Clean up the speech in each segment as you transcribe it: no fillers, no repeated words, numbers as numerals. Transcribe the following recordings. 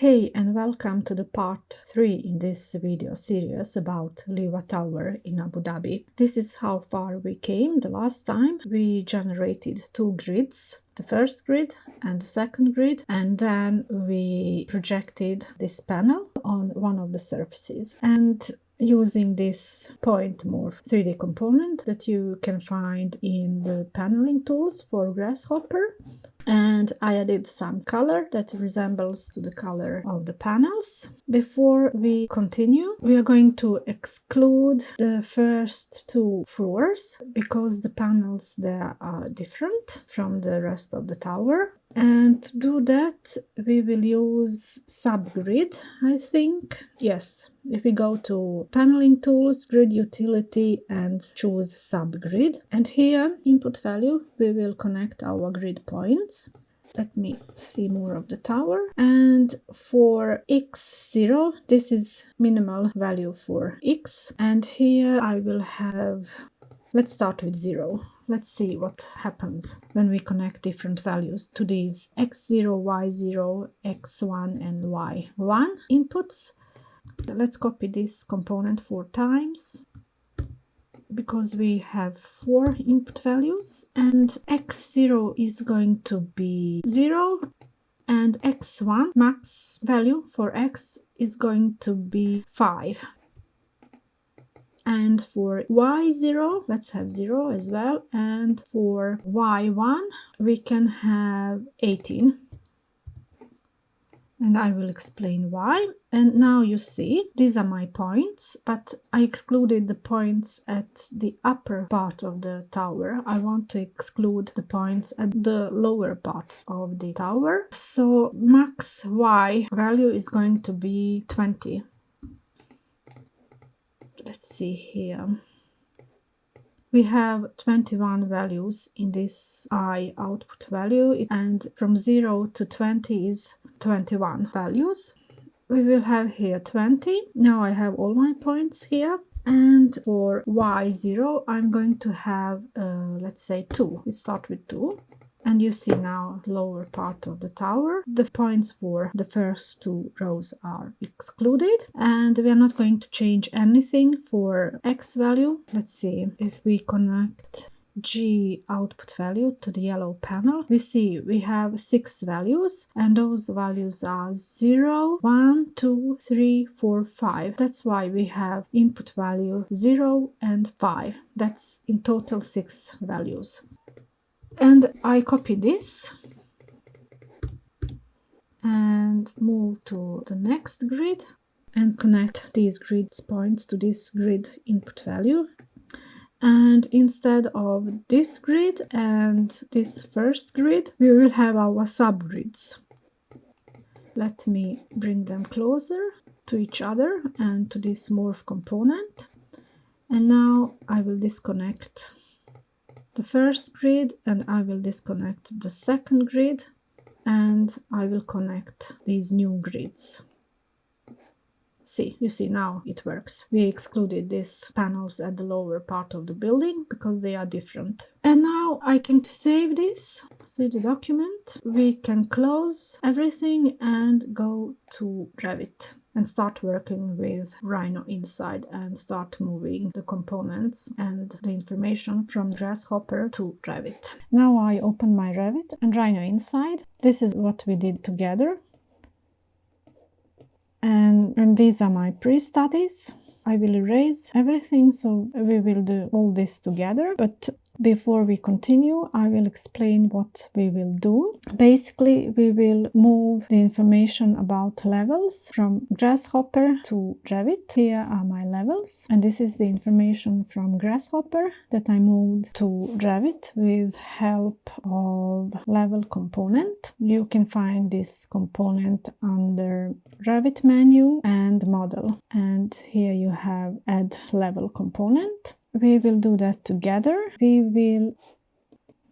Hey and welcome to the part 3 in this video series about Liwa Tower in Abu Dhabi. This is how far we came the last time. We generated two grids, the first grid and the second grid, and then we projected this panel on one of the surfaces. And using this point morph 3D component that you can find in the paneling tools for Grasshopper, and I added some color that resembles to the color of the panels. Before we continue, we are going to exclude the first two floors because the panels there are different from the rest of the tower. And to do that, we will use subgrid, I think. Yes, if we go to paneling tools, grid utility, and choose subgrid. And here, input value, we will connect our grid points. Let me see more of the tower. And for x0, this is minimal value for x. And here I will have, let's start with 0. Let's see what happens when we connect different values to these x0, y0, x1 and y1 inputs. Let's copy this component 4 times because we have 4 input values, and x0 is going to be 0 and x1 max value for x is going to be 5. And for y0, let's have 0 as well. And for y1, we can have 18. And I will explain why. And now you see, these are my points, but I excluded the points at the upper part of the tower. I want to exclude the points at the lower part of the tower. So max y value is going to be 20. Let's see here. We have 21 values in this I output value, and from 0 to 20 is 21 values. We will have here 20. Now I have all my points here. And for y0, I'm going to have, let's say 2. We start with 2. And you see now the lower part of the tower. The points for the first 2 rows are excluded. And we are not going to change anything for x value. Let's see if we connect G output value to the yellow panel. We see we have 6 values, and those values are 0, 1, 2, 3, 4, 5. That's why we have input value 0 and 5. That's in total 6 values. And I copy this and move to the next grid and connect these grid points to this grid input value. And instead of this grid and this first grid, we will have our subgrids. Let me bring them closer to each other and to this morph component. And now I will disconnect the first grid and I will disconnect the second grid, and I will connect these new grids. See, you see now it works. We excluded these panels at the lower part of the building because they are different. And now I can save this, save the document. We can close everything and go to Revit and start working with RhinoInside and start moving the components and the information from Grasshopper to Revit. Now I open my Revit and RhinoInside. This is what we did together. And these are my pre-studies. I will erase everything, so we will do all this together. But before we continue, I will explain what we will do. Basically, we will move the information about levels from Grasshopper to Revit. Here are my levels, and this is the information from Grasshopper that I moved to Revit with help of level component. You can find this component under Revit menu and model, and here you have add level component. We will do that together. We will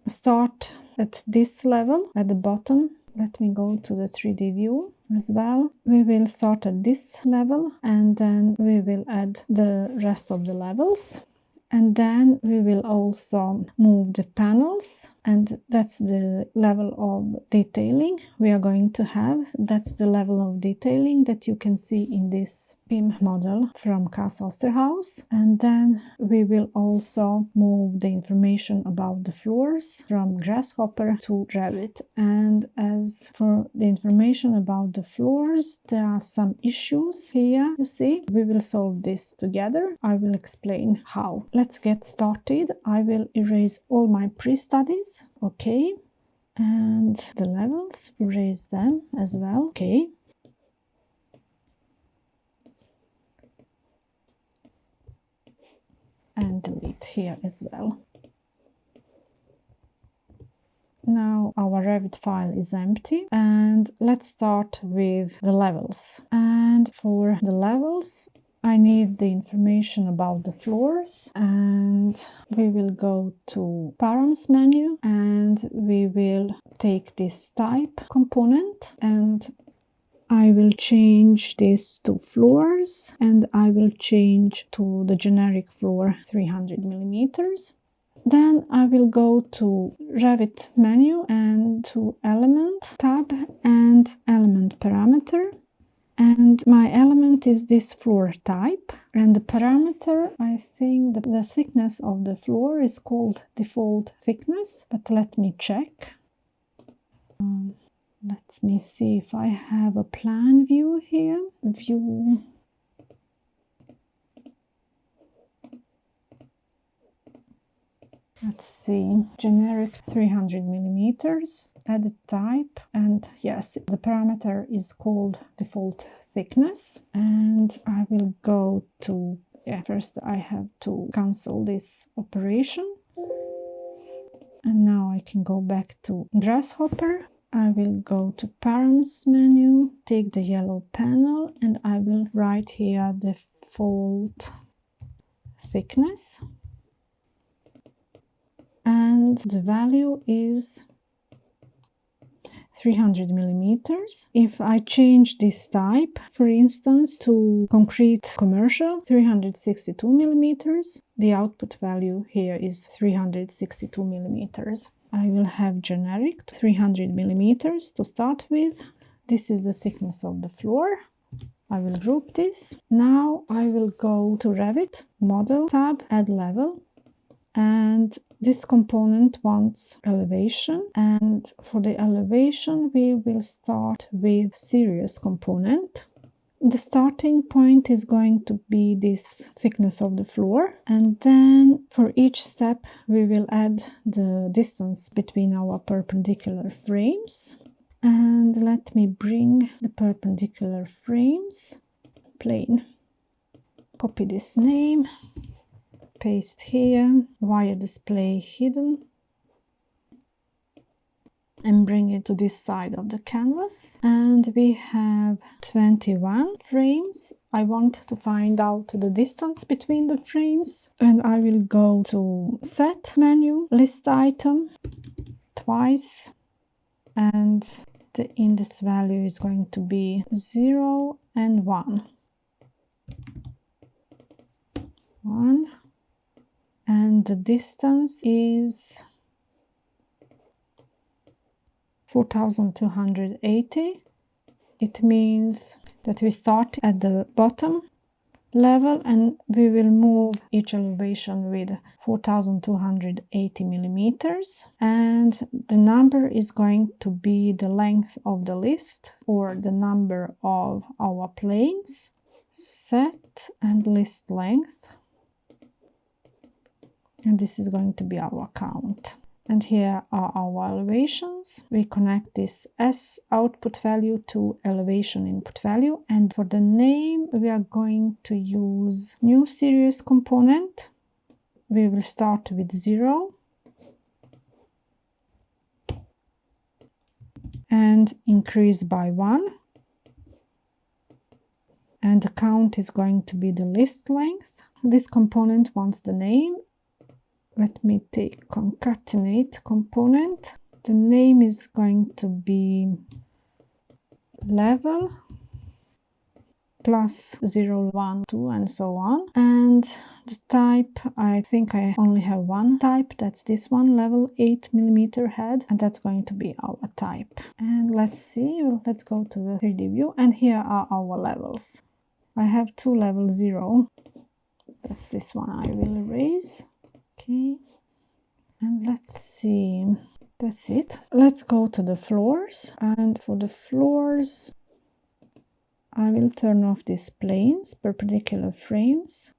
start at this level at the bottom. Let me go to the 3D view as well. We will start at this level and then we will add the rest of the levels. And then we will also move the panels, and that's the level of detailing we are going to have. That's the level of detailing that you can see in this BIM model from Cas Osterhaus. And then we will also move the information about the floors from Grasshopper to Revit. And as for the information about the floors, there are some issues here, you see. We will solve this together. I will explain how. Let's get started. I will erase all my pre-studies. Okay. And the levels, erase them as well. Okay. And delete here as well. Now our Revit file is empty, and let's start with the levels. And for the levels, I need the information about the floors, and we will go to Params menu, and we will take this type component, and I will change this to floors, and I will change to the generic floor 300 millimeters. Then I will go to Revit menu and to Element tab and Element Parameter. And my element is this floor type. And the parameter, I think the thickness of the floor is called default thickness. But let me check. Let me see if I have a plan view here. View. Let's see, generic 300 millimeters, edit type, and yes, the parameter is called default thickness. And I will go to, first I have to cancel this operation. And now I can go back to Grasshopper. I will go to Params menu, take the yellow panel, and I will write here default thickness. And the value is 300 millimeters. If I change this type, for instance, to concrete commercial 362 millimeters, the output value here is 362 millimeters. I will have generic 300 millimeters to start with. This is the thickness of the floor. I will group this. Now I will go to Revit, Model tab, Add Level. And this component wants elevation, and for the elevation we will start with series component. The starting point is going to be this thickness of the floor, and then for each step we will add the distance between our perpendicular frames. And let me bring the perpendicular frames plane. Copy this name. Paste here, wire display hidden, and bring it to this side of the canvas. And we have 21 frames. I want to find out the distance between the frames, and I will go to Set menu, List Item, twice, and the index value is going to be 0 and 1. 1. And the distance is 4280. It means that we start at the bottom level and we will move each elevation with 4280 millimeters. And the number is going to be the length of the list or the number of our planes. Set and list length. And this is going to be our count. And here are our elevations. We connect this S output value to elevation input value. And for the name, we are going to use new series component. We will start with 0. And increase by 1. And the count is going to be the list length. This component wants the name. Let me take concatenate component. The name is going to be level plus 0, 1, 2, and so on. And the type, I think I only have one type, that's this one, level 8mm head, and that's going to be our type. And let's see, let's go to the 3D view, and here are our levels. I have two level 0, that's this one I will erase. Okay, and let's see, that's it. Let's go to the floors, and for the floors I will turn off these planes, perpendicular frames.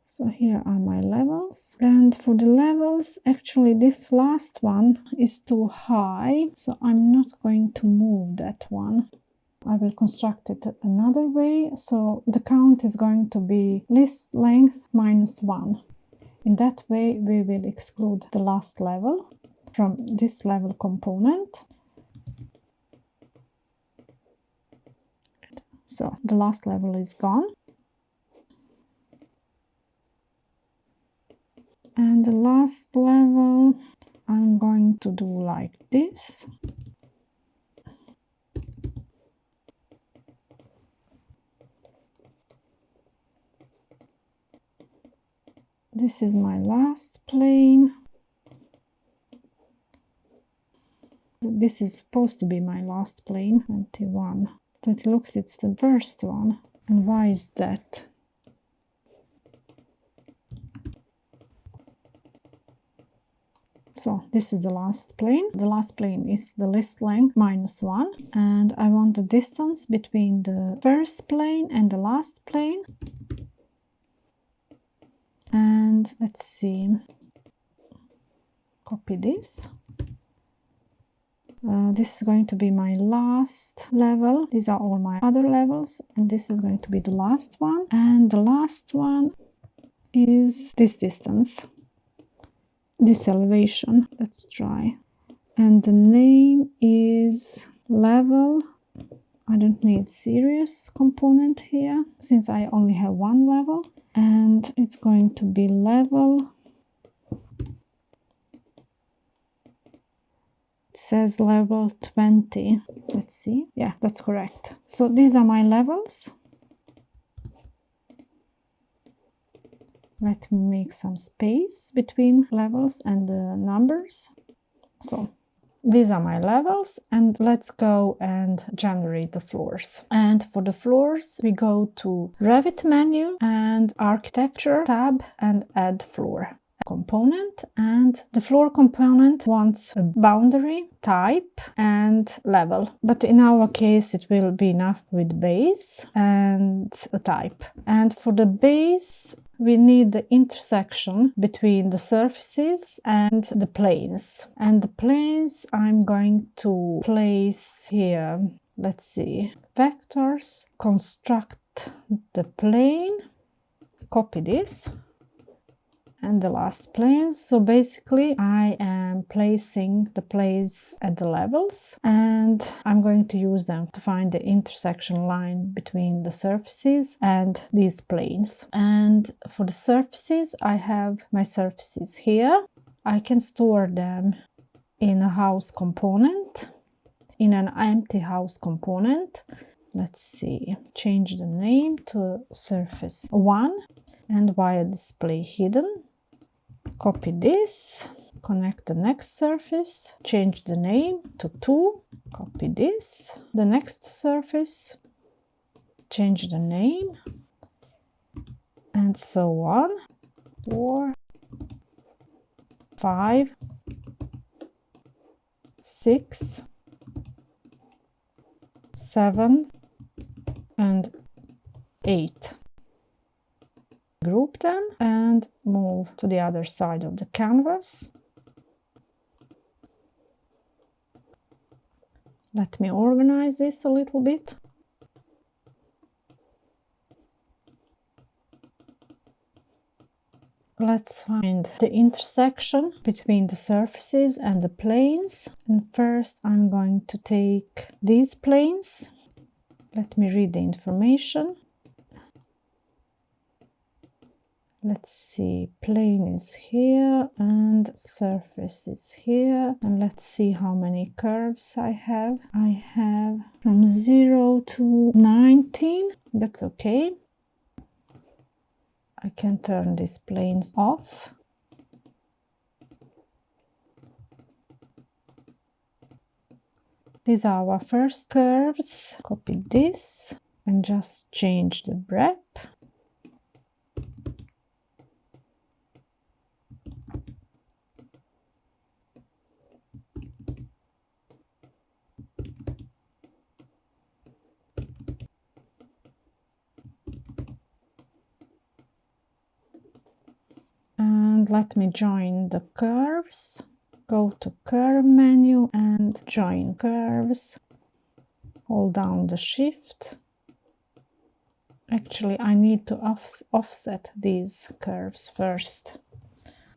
So here are my levels, and for the levels, actually this last one is too high, so I'm not going to move that one. I will construct it another way, so the count is going to be list length minus 1. In that way we will exclude the last level from this level component. So the last level is gone. And the last level I'm going to do like this. This is my last plane. This is supposed to be my last plane, 21. But it looks it's the first one. And why is that? So this is the last plane. The last plane is the list length minus 1. And I want the distance between the first plane and the last plane. And let's see, copy this. This is going to be my last level. These are all my other levels, and this is going to be the last one. And the last one is this distance, this elevation. Let's try. And the name is level. I don't need series component here, since I only have one level. And it's going to be level. Says level 20. Let's see. Yeah, that's correct. So these are my levels. Let me make some space between levels and the numbers. So these are my levels, and let's go and generate the floors. And for the floors we go to Revit menu and architecture tab and add floor component, and the floor component wants a boundary, type and level, but in our case it will be enough with base and a type. And for the base we need the intersection between the surfaces and the planes, and the planes I'm going to place here. Let's see, vectors, construct the plane, copy this, and the last plane. So basically I am placing the planes at the levels, and I'm going to use them to find the intersection line between the surfaces and these planes. And for the surfaces, I have my surfaces here. I can store them in a house component, in an empty house component. Let's see, change the name to surface 1 and via display hidden. Copy this, connect the next surface, change the name to 2, copy this, the next surface, change the name, and so on. 4, 5, 6, 7, and 8. Group them and move to the other side of the canvas. Let me organize this a little bit. Let's find the intersection between the surfaces and the planes. And first I'm going to take these planes. Let me read the information. Let's see, plane is here and surface is here. And let's see how many curves I have. I have from 0 to 19. That's okay. I can turn these planes off. These are our first curves. Copy this and just change the breadth. And let me join the curves. Go to curve menu and join curves. Hold down the shift. Actually, I need to offset these curves first.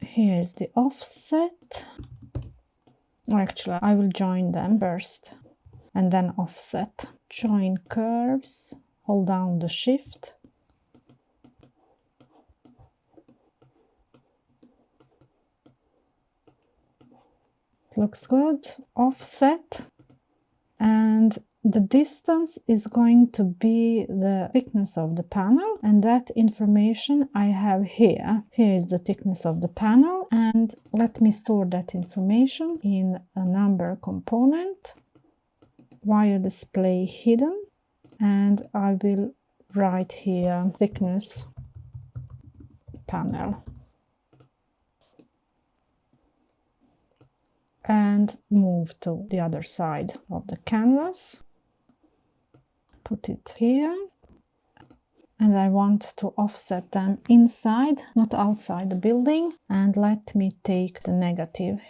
Here is the offset. Actually, I will join them first and then offset. Join curves. Hold down the shift. Looks good. Offset, and the distance is going to be the thickness of the panel, and that information I have here. Here is the thickness of the panel, and let me store that information in a number component, wire display hidden, and I will write here thickness panel. And move to the other side of the canvas. Put it here. And I want to offset them inside, not outside the building. And let me take the negative.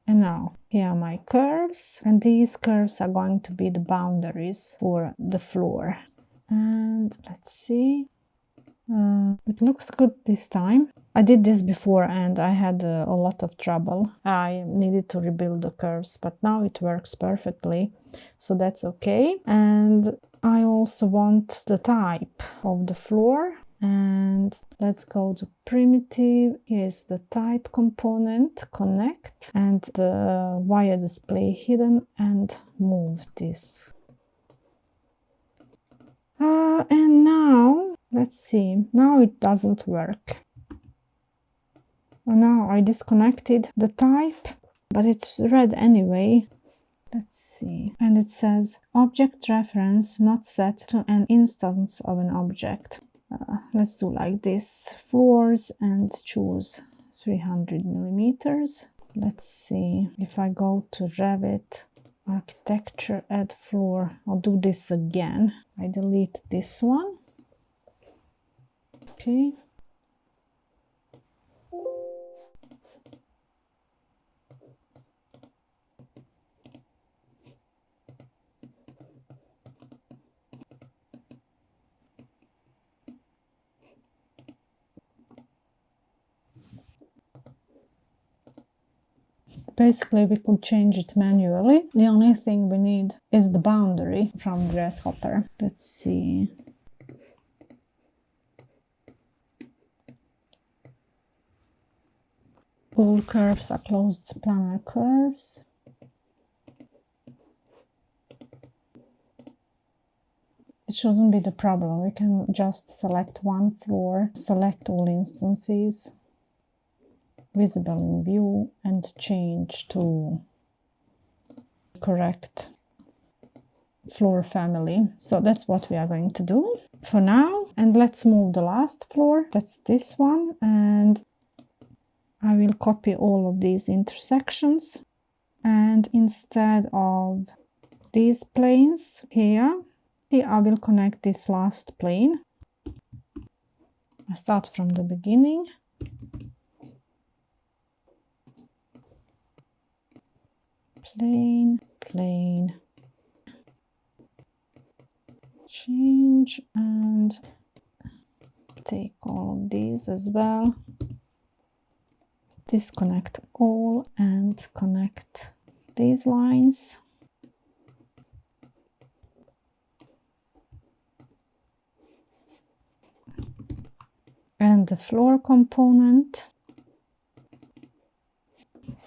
And now, here are my curves. And these curves are going to be the boundaries for the floor. And let's see. It looks good this time. I did this before and I had a lot of trouble. I needed to rebuild the curves, but now it works perfectly, so that's okay. And I also want the type of the floor, and let's go to primitive. Here's the type component, connect, and the wire display hidden, and move this. And now let's see, now it doesn't work. Now I disconnected the type, but it's red anyway. Let's see. And it says object reference not set to an instance of an object. Let's do like this. Floors, and choose 300 millimeters. Let's see. If I go to Revit, architecture, add floor, I'll do this again. I delete this one. Okay. Basically, we could change it manually. The only thing we need is the boundary from Grasshopper. Let's see. All curves are closed planar curves. It shouldn't be the problem. We can just select one floor, select all instances, visible in view, and change to correct floor family. So that's what we are going to do for now. And let's move the last floor. That's this one. And I will copy all of these intersections. And instead of these planes here, I will connect this last plane. I start from the beginning. Plane, plane, change, and take all of these as well. Disconnect all and connect these lines. And the floor component,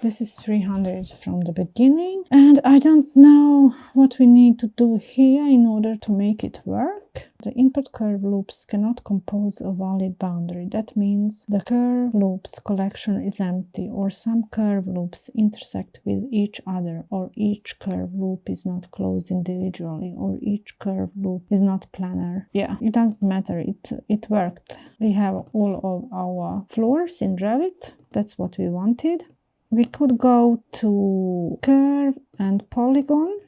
this is 300 from the beginning. And I don't know what we need to do here in order to make it work. The input curve loops cannot compose a valid boundary. That means the curve loops collection is empty, or some curve loops intersect with each other, or each curve loop is not closed individually, or each curve loop is not planar. Yeah, it doesn't matter. It worked. We have all of our floors in Revit. That's what we wanted. We could go to curve and polygon,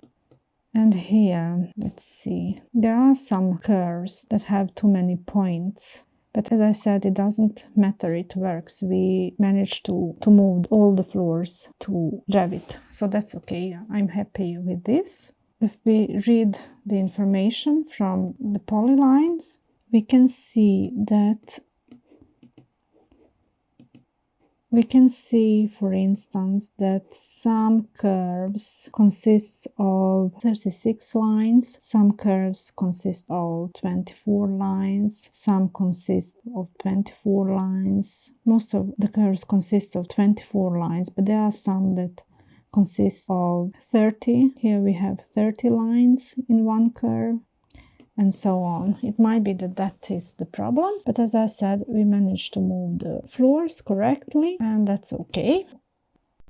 and here, let's see, there are some curves that have too many points. But as I said, it doesn't matter, it works. We managed to move all the floors to Revit, so that's okay. I'm happy with this. If we read the information from the polylines, we can see that for instance, that some curves consist of 36 lines, some curves consist of 24 lines, some consist of 24 lines. Most of the curves consist of 24 lines, but there are some that consist of 30. Here we have 30 lines in one curve, and so on. It might be that is the problem, but as I said, we managed to move the floors correctly, and that's okay.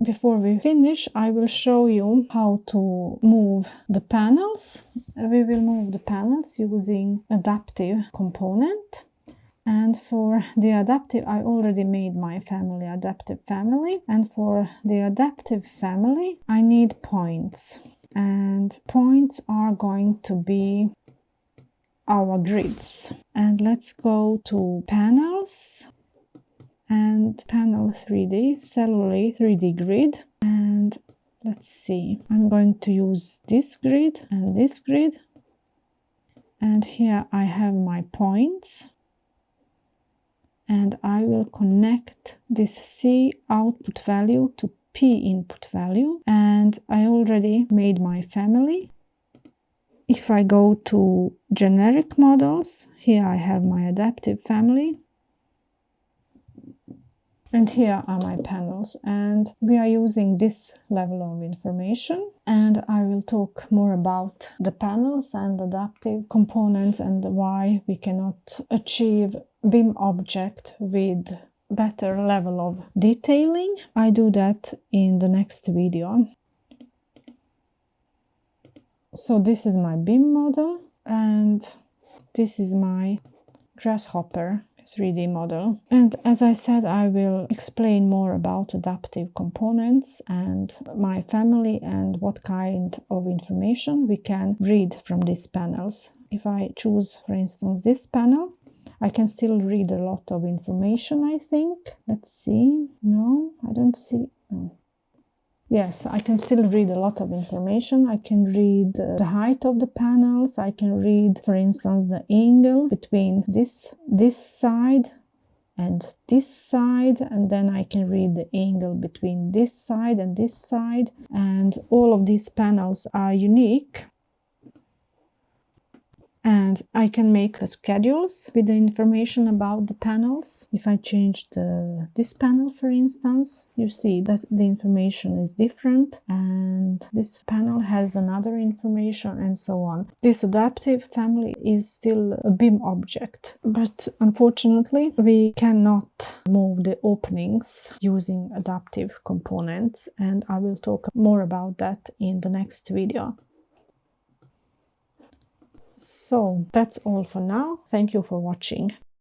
Before we finish, I will show you how to move the panels. We will move the panels using adaptive component. And for the adaptive, I already made my family, adaptive family. And for the adaptive family, I need points. And points are going to be our grids. And let's go to panels and panel 3D, cellular 3D grid. And let's see, I'm going to use this grid and this grid. And here I have my points. And I will connect this C output value to P input value. And I already made my family. If I go to generic models, here I have my adaptive family. And here are my panels, and we are using this level of information. And I will talk more about the panels and adaptive components and why we cannot achieve BIM object with better level of detailing. I do that in the next video. So this is my BIM model, and this is my Grasshopper 3D model. And as I said, I will explain more about adaptive components and my family and what kind of information we can read from these panels. If I choose, for instance, this panel, I can still read a lot of information, I think. Let's see. No, I don't see. No. Yes, I can still read a lot of information. I can read the height of the panels. I can read, for instance, the angle between this side and this side. And then I can read the angle between this side and this side. And all of these panels are unique. And I can make schedules with the information about the panels. If I change this panel, for instance, you see that the information is different, and this panel has another information, and so on. This adaptive family is still a BIM object, but unfortunately we cannot move the openings using adaptive components, and I will talk more about that in the next video. So that's all for now. Thank you for watching.